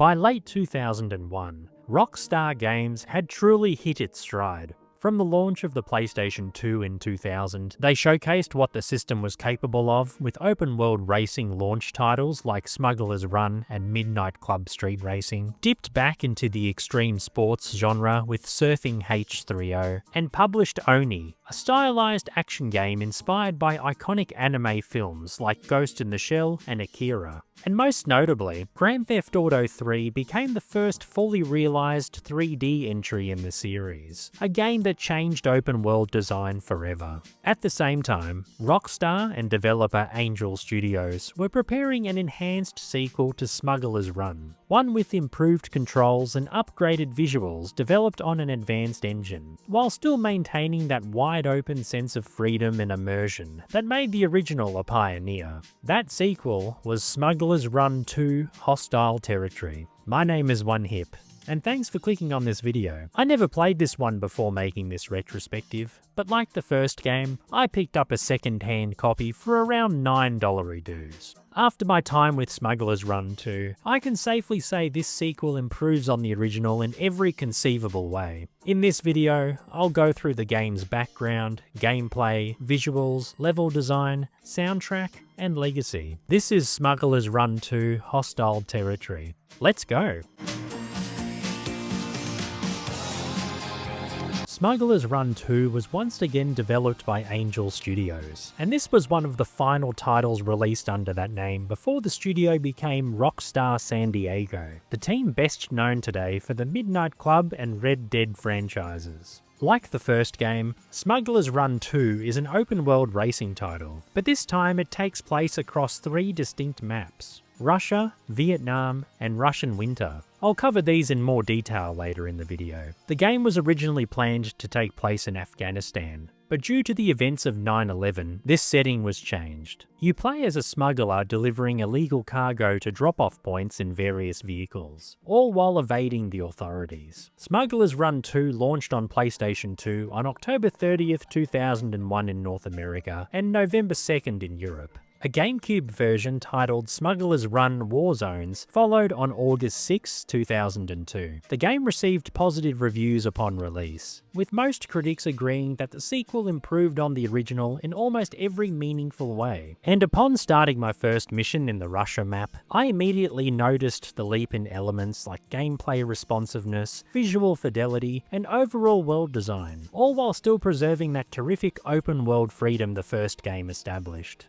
By late 2001, Rockstar Games had truly hit its stride. From the launch of the PlayStation 2 in 2000, they showcased what the system was capable of with open-world racing launch titles like Smugglers Run and Midnight Club Street Racing, dipped back into the extreme sports genre with Surfing H3O, and published Oni, a stylized action game inspired by iconic anime films like Ghost in the Shell and Akira. And most notably, Grand Theft Auto 3 became the first fully realized 3D entry in the series, a game that changed open world design forever. At the same time, Rockstar and developer Angel Studios were preparing an enhanced sequel to Smugglers Run, one with improved controls and upgraded visuals developed on an advanced engine, while still maintaining that wide-open sense of freedom and immersion that made the original a pioneer. That sequel was Smugglers Run 2 Hostile Territory. My name is OneHip, and thanks for clicking on this video. I never played this one before making this retrospective, but like the first game, I picked up a second-hand copy for around $9 dues. After my time with Smugglers Run 2, I can safely say this sequel improves on the original in every conceivable way. In this video, I'll go through the game's background, gameplay, visuals, level design, soundtrack, and legacy. This is Smugglers Run 2 Hostile Territory. Let's go! Smugglers Run 2 was once again developed by Angel Studios, and this was one of the final titles released under that name before the studio became Rockstar San Diego, the team best known today for the Midnight Club and Red Dead franchises. Like the first game, Smugglers Run 2 is an open-world racing title, but this time it takes place across 3 distinct maps: Russia, Vietnam, and Russian Winter. I'll cover these in more detail later in the video. The game was originally planned to take place in Afghanistan, but due to the events of 9/11, this setting was changed. You play as a smuggler delivering illegal cargo to drop-off points in various vehicles, all while evading the authorities. Smugglers Run 2 launched on PlayStation 2 on October 30th, 2001 in North America and November 2nd in Europe. A GameCube version titled Smugglers Run Warzones followed on August 6, 2002. The game received positive reviews upon release, with most critics agreeing that the sequel improved on the original in almost every meaningful way. And upon starting my first mission in the Russia map, I immediately noticed the leap in elements like gameplay responsiveness, visual fidelity, and overall world design, all while still preserving that terrific open world freedom the first game established.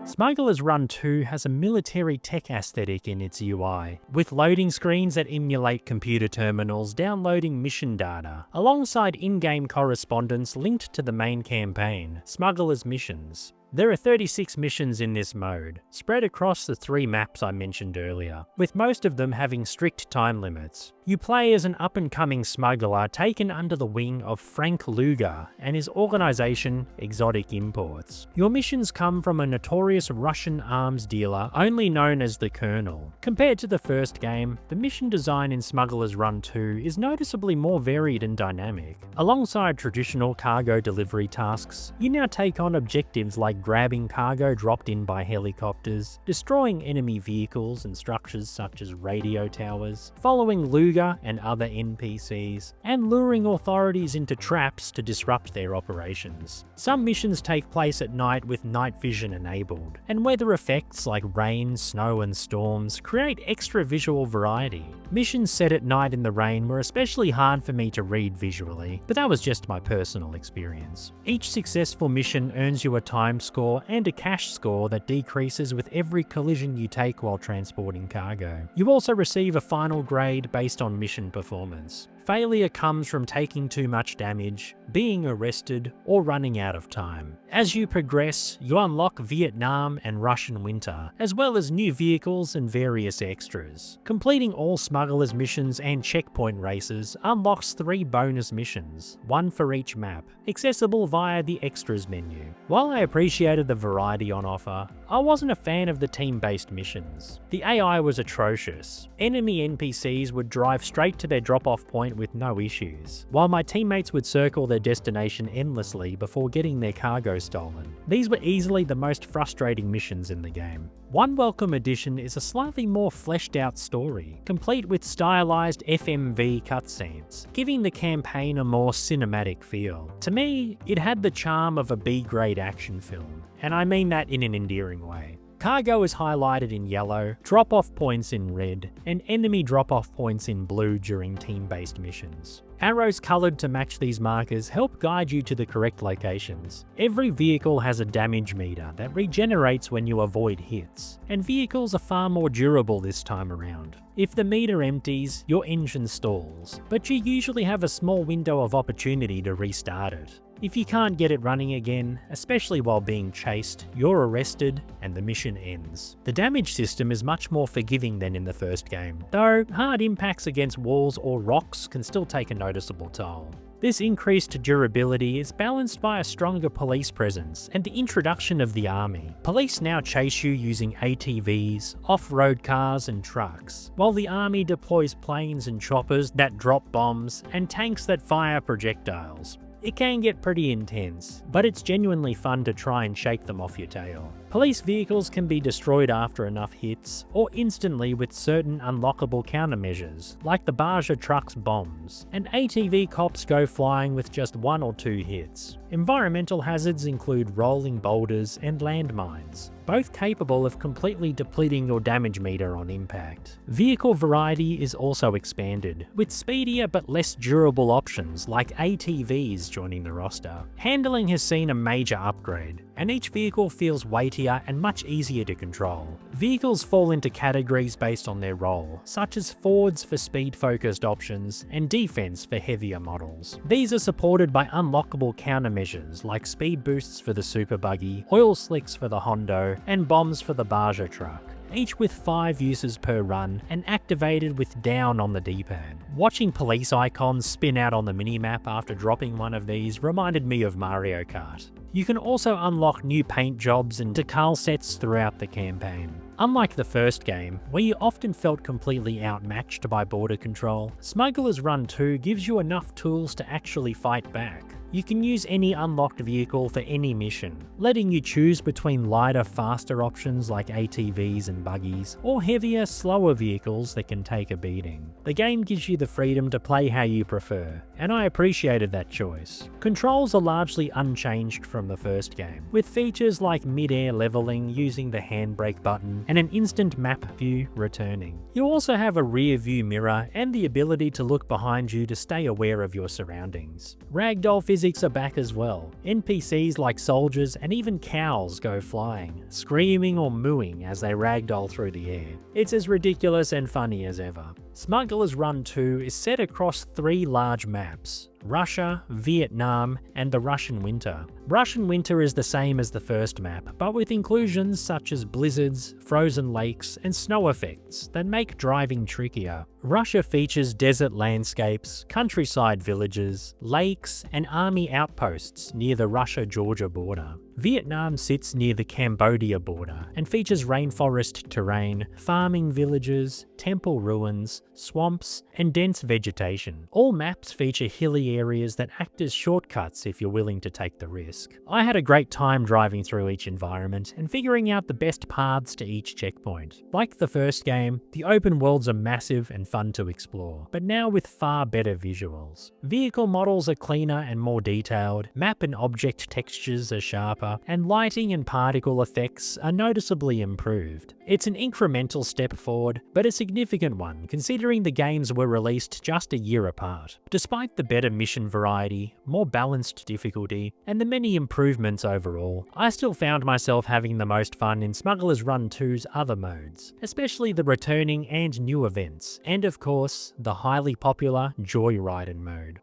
Smugglers Run 2 has a military tech aesthetic in its UI, with loading screens that emulate computer terminals downloading mission data, alongside in-game correspondence linked to the main campaign, Smugglers Missions. There are 36 missions in this mode, spread across the 3 maps I mentioned earlier, with most of them having strict time limits. You play as an up-and-coming smuggler taken under the wing of Frank Luger and his organization, Exotic Imports. Your missions come from a notorious Russian arms dealer only known as the Colonel. Compared to the first game, the mission design in Smugglers Run 2 is noticeably more varied and dynamic. Alongside traditional cargo delivery tasks, you now take on objectives like grabbing cargo dropped in by helicopters, destroying enemy vehicles and structures such as radio towers, following Luger and other NPCs, and luring authorities into traps to disrupt their operations. Some missions take place at night with night vision enabled, and weather effects like rain, snow, and storms create extra visual variety. Missions set at night in the rain were especially hard for me to read visually, but that was just my personal experience. Each successful mission earns you a time score and a cash score that decreases with every collision you take while transporting cargo. You also receive a final grade based on mission performance. Failure comes from taking too much damage, being arrested, or running out of time. As you progress, you unlock Vietnam and Russian Winter, as well as new vehicles and various extras. Completing all Smugglers missions and checkpoint races unlocks 3 bonus missions, 1 for each map, accessible via the Extras menu. While I appreciated the variety on offer, I wasn't a fan of the team-based missions. The AI was atrocious. Enemy NPCs would drive straight to their drop-off point checkpoint with no issues, while my teammates would circle their destination endlessly before getting their cargo stolen. These were easily the most frustrating missions in the game. One welcome addition is a slightly more fleshed out story, complete with stylized FMV cutscenes, giving the campaign a more cinematic feel. To me, it had the charm of a B-grade action film, and I mean that in an endearing way. Cargo is highlighted in yellow, drop-off points in red, and enemy drop-off points in blue during team-based missions. Arrows coloured to match these markers help guide you to the correct locations. Every vehicle has a damage meter that regenerates when you avoid hits, and vehicles are far more durable this time around. If the meter empties, your engine stalls, but you usually have a small window of opportunity to restart it. If you can't get it running again, especially while being chased, you're arrested and the mission ends. The damage system is much more forgiving than in the first game, though hard impacts against walls or rocks can still take a noticeable toll. This increased durability is balanced by a stronger police presence and the introduction of the army. Police now chase you using ATVs, off-road cars and trucks, while the army deploys planes and choppers that drop bombs and tanks that fire projectiles. It can get pretty intense, but it's genuinely fun to try and shake them off your tail. Police vehicles can be destroyed after enough hits, or instantly with certain unlockable countermeasures, like the Baja truck's bombs, and ATV cops go flying with just 1 or 2 hits. Environmental hazards include rolling boulders and landmines, both capable of completely depleting your damage meter on impact. Vehicle variety is also expanded, with speedier but less durable options like ATVs joining the roster. Handling has seen a major upgrade, and each vehicle feels weightier and much easier to control. Vehicles fall into categories based on their role, such as Fords for speed-focused options and defense for heavier models. These are supported by unlockable countermeasures like speed boosts for the Super Buggy, oil slicks for the Hondo, and bombs for the Baja truck, each with 5 uses per run and activated with down on the D-pad. Watching police icons spin out on the minimap after dropping one of these reminded me of Mario Kart. You can also unlock new paint jobs and decal sets throughout the campaign. Unlike the first game, where you often felt completely outmatched by border control, Smugglers Run 2 gives you enough tools to actually fight back. You can use any unlocked vehicle for any mission, letting you choose between lighter, faster options like ATVs and buggies, or heavier, slower vehicles that can take a beating. The game gives you the freedom to play how you prefer, and I appreciated that choice. Controls are largely unchanged from the first game, with features like mid-air leveling using the handbrake button and an instant map view returning. You also have a rear view mirror and the ability to look behind you to stay aware of your surroundings. Ragdoll physics are back as well. NPCs like soldiers and even cows go flying, screaming or mooing as they ragdoll through the air. It's as ridiculous and funny as ever. Smugglers Run 2 is set across 3 large maps: Russia, Vietnam, and the Russian Winter. Russian Winter is the same as the first map, but with inclusions such as blizzards, frozen lakes, and snow effects that make driving trickier. Russia features desert landscapes, countryside villages, lakes, and army outposts near the Russia-Georgia border. Vietnam sits near the Cambodia border and features rainforest terrain, farming villages, temple ruins, swamps, and dense vegetation. All maps feature hilly areas that act as shortcuts if you're willing to take the risk. I had a great time driving through each environment and figuring out the best paths to each checkpoint. Like the first game, the open worlds are massive and fun to explore, but now with far better visuals. Vehicle models are cleaner and more detailed, map and object textures are sharper, and lighting and particle effects are noticeably improved. It's an incremental step forward, but a significant one considering the games were released just a year apart. Despite the better mission variety, more balanced difficulty, and the many improvements overall, I still found myself having the most fun in Smugglers Run 2's other modes, especially the returning and new events, and of course, the highly popular Joyriding mode.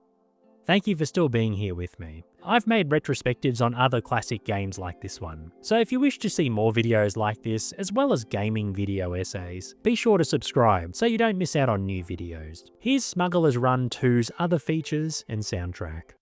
Thank you for still being here with me. I've made retrospectives on other classic games like this one, so if you wish to see more videos like this, as well as gaming video essays, be sure to subscribe so you don't miss out on new videos. Here's Smugglers Run 2's other features and soundtrack.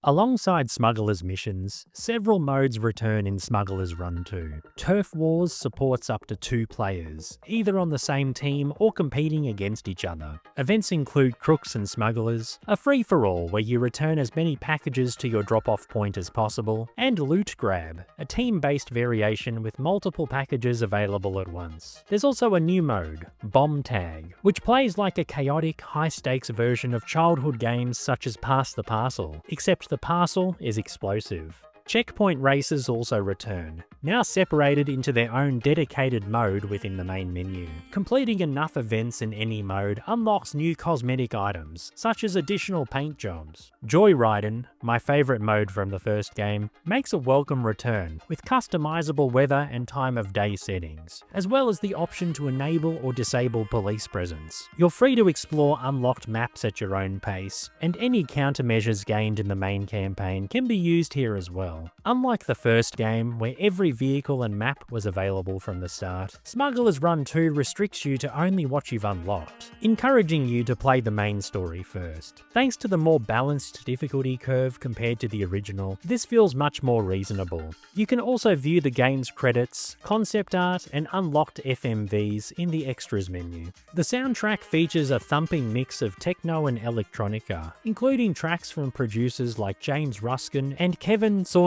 Alongside Smugglers missions, several modes return in Smugglers Run 2. Turf Wars supports up to 2 players, either on the same team or competing against each other. Events include Crooks and Smugglers, a free-for-all where you return as many packages to your drop-off point as possible, and Loot Grab, a team-based variation with multiple packages available at once. There's also a new mode, Bomb Tag, which plays like a chaotic, high-stakes version of childhood games such as Pass the Parcel, except the parcel is explosive. Checkpoint races also return, now separated into their own dedicated mode within the main menu. Completing enough events in any mode unlocks new cosmetic items, such as additional paint jobs. Joyridin, my favourite mode from the first game, makes a welcome return, with customizable weather and time of day settings, as well as the option to enable or disable police presence. You're free to explore unlocked maps at your own pace, and any countermeasures gained in the main campaign can be used here as well. Unlike the first game, where every vehicle and map was available from the start, Smugglers Run 2 restricts you to only what you've unlocked, encouraging you to play the main story first. Thanks to the more balanced difficulty curve compared to the original, this feels much more reasonable. You can also view the game's credits, concept art, and unlocked FMVs in the extras menu. The soundtrack features a thumping mix of techno and electronica, including tracks from producers like James Ruskin and Kevin Saunderson.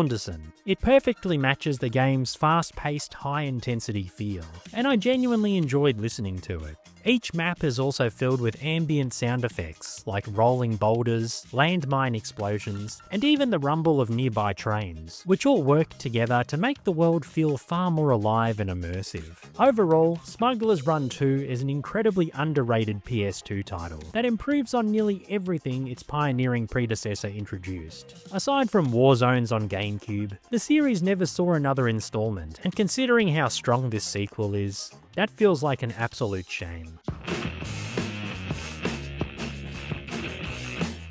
It perfectly matches the game's fast-paced, high-intensity feel, and I genuinely enjoyed listening to it. Each map is also filled with ambient sound effects, like rolling boulders, landmine explosions, and even the rumble of nearby trains, which all work together to make the world feel far more alive and immersive. Overall, Smugglers Run 2 is an incredibly underrated PS2 title that improves on nearly everything its pioneering predecessor introduced. Aside from Warzones on GameCube, the series never saw another installment, and considering how strong this sequel is, that feels like an absolute shame.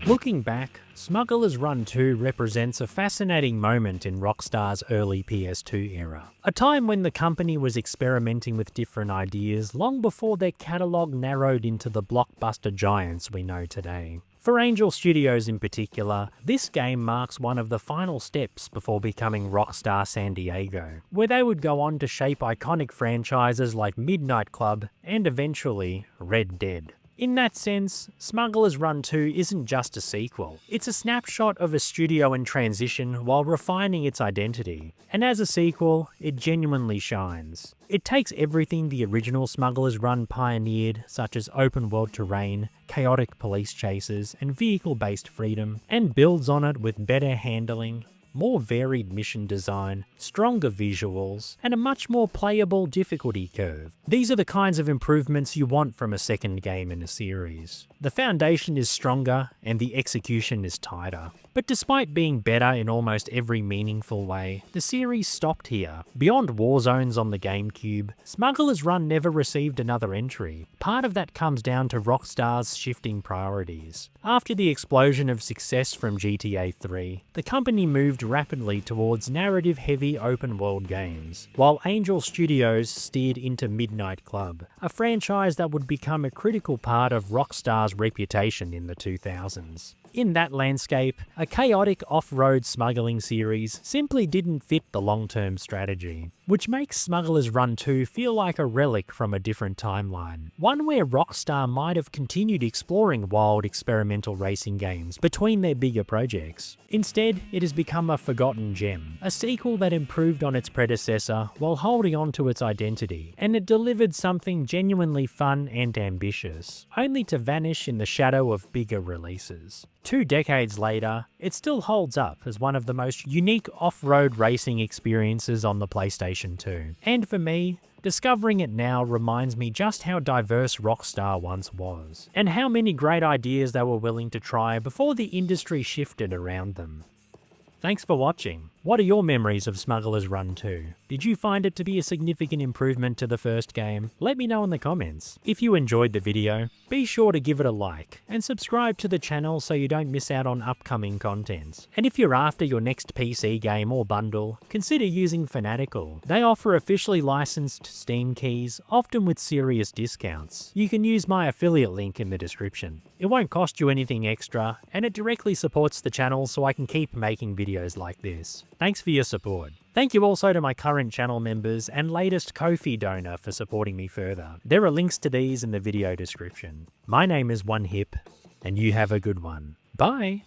Looking back, Smugglers Run 2 represents a fascinating moment in Rockstar's early PS2 era, a time when the company was experimenting with different ideas long before their catalogue narrowed into the blockbuster giants we know today. For Angel Studios in particular, this game marks one of the final steps before becoming Rockstar San Diego, where they would go on to shape iconic franchises like Midnight Club and eventually Red Dead. In that sense, Smugglers Run 2 isn't just a sequel, it's a snapshot of a studio in transition while refining its identity, and as a sequel, it genuinely shines. It takes everything the original Smugglers Run pioneered, such as open world terrain, chaotic police chases, and vehicle-based freedom, and builds on it with better handling, more varied mission design, stronger visuals, and a much more playable difficulty curve. These are the kinds of improvements you want from a second game in a series. The foundation is stronger and the execution is tighter. But despite being better in almost every meaningful way, the series stopped here. Beyond Warzones on the GameCube, Smugglers Run never received another entry. Part of that comes down to Rockstar's shifting priorities. After the explosion of success from GTA 3, the company moved rapidly towards narrative-heavy open-world games, while Angel Studios steered into Midnight Club, a franchise that would become a critical part of Rockstar's reputation in the 2000s. In that landscape, a chaotic off-road smuggling series simply didn't fit the long-term strategy, which makes Smugglers Run 2 feel like a relic from a different timeline. One where Rockstar might have continued exploring wild experimental racing games between their bigger projects. Instead, it has become a forgotten gem, a sequel that improved on its predecessor while holding on to its identity, and it delivered something genuinely fun and ambitious, only to vanish in the shadow of bigger releases. 2 decades later, it still holds up as one of the most unique off-road racing experiences on the PlayStation 2. And for me, discovering it now reminds me just how diverse Rockstar once was, and how many great ideas they were willing to try before the industry shifted around them. Thanks for watching. What are your memories of Smugglers Run 2? Did you find it to be a significant improvement to the first game? Let me know in the comments. If you enjoyed the video, be sure to give it a like and subscribe to the channel so you don't miss out on upcoming content. And if you're after your next PC game or bundle, consider using Fanatical. They offer officially licensed Steam keys, often with serious discounts. You can use my affiliate link in the description. It won't cost you anything extra, and it directly supports the channel so I can keep making videos like this. Thanks for your support. Thank you also to my current channel members and latest Ko-fi donor for supporting me further. There are links to these in the video description. My name is OneHip, and you have a good one. Bye!